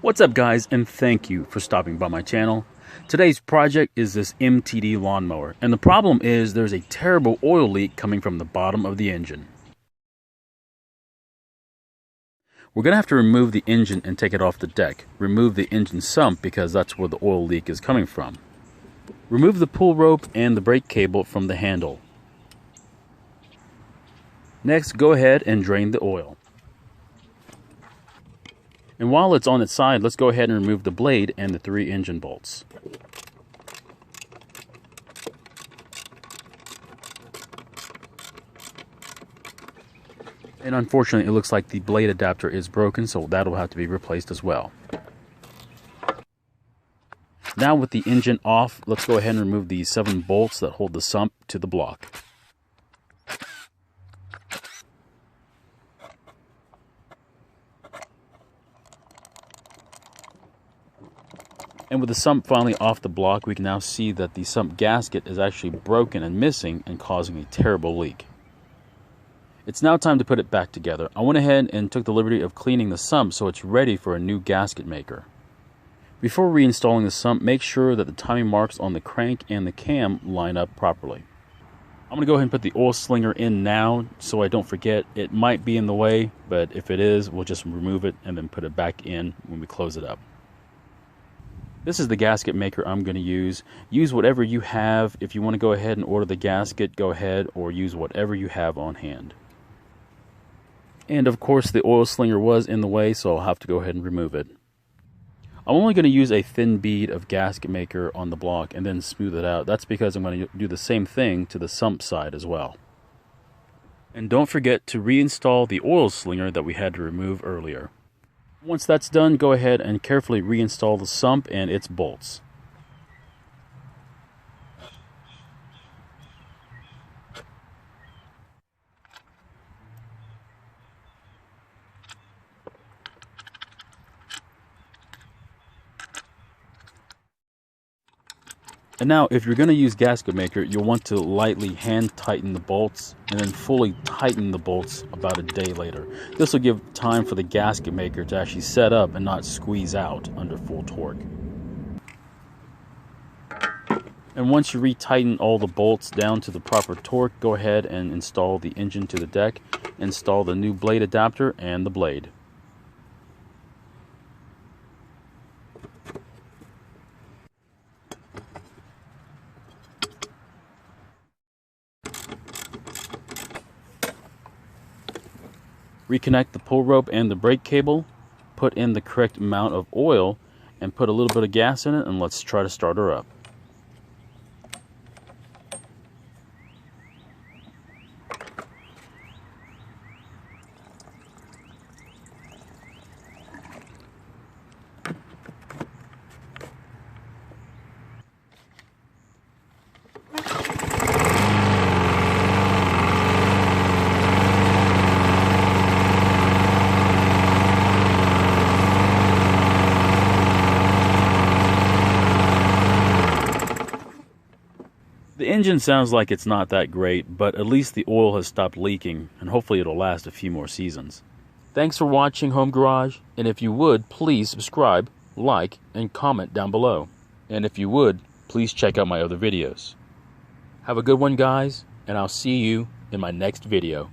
What's up guys, and thank you for stopping by my channel. Today's project is this MTD lawnmower, and the problem is there's a terrible oil leak coming from the bottom of the engine. We're going to have to remove the engine and take it off the deck. Remove the engine sump because that's where the oil leak is coming from. Remove the pull rope and the brake cable from the handle. Next, go ahead and drain the oil. And while it's on its side, let's go ahead and remove the blade and the 3 engine bolts. And unfortunately, it looks like the blade adapter is broken, so that'll have to be replaced as well. Now with the engine off, let's go ahead and remove the 7 bolts that hold the sump to the block. And with the sump finally off the block, we can now see that the sump gasket is actually broken and missing and causing a terrible leak. It's now time to put it back together. I went ahead and took the liberty of cleaning the sump so it's ready for a new gasket maker. Before reinstalling the sump, make sure that the timing marks on the crank and the cam line up properly. I'm going to go ahead and put the oil slinger in now so I don't forget. It might be in the way, but if it is, we'll just remove it and then put it back in when we close it up. This is the gasket maker I'm going to use. Use whatever you have. If you want to go ahead and order the gasket, go ahead, or use whatever you have on hand. And of course the oil slinger was in the way, so I'll have to go ahead and remove it. I'm only going to use a thin bead of gasket maker on the block and then smooth it out. That's because I'm going to do the same thing to the sump side as well. And don't forget to reinstall the oil slinger that we had to remove earlier. Once that's done, go ahead and carefully reinstall the sump and its bolts. And now, if you're going to use gasket maker, you'll want to lightly hand tighten the bolts and then fully tighten the bolts about a day later. This will give time for the gasket maker to actually set up and not squeeze out under full torque. And once you retighten all the bolts down to the proper torque, go ahead and install the engine to the deck, install the new blade adapter and the blade. Reconnect the pull rope and the brake cable, put in the correct amount of oil, and put a little bit of gas in it, and let's try to start her up. The engine sounds like it's not that great, but at least the oil has stopped leaking, and hopefully it'll last a few more seasons. Thanks for watching Home Garage, and if you would, please subscribe, like, and comment down below. And if you would, please check out my other videos. Have a good one, guys, and I'll see you in my next video.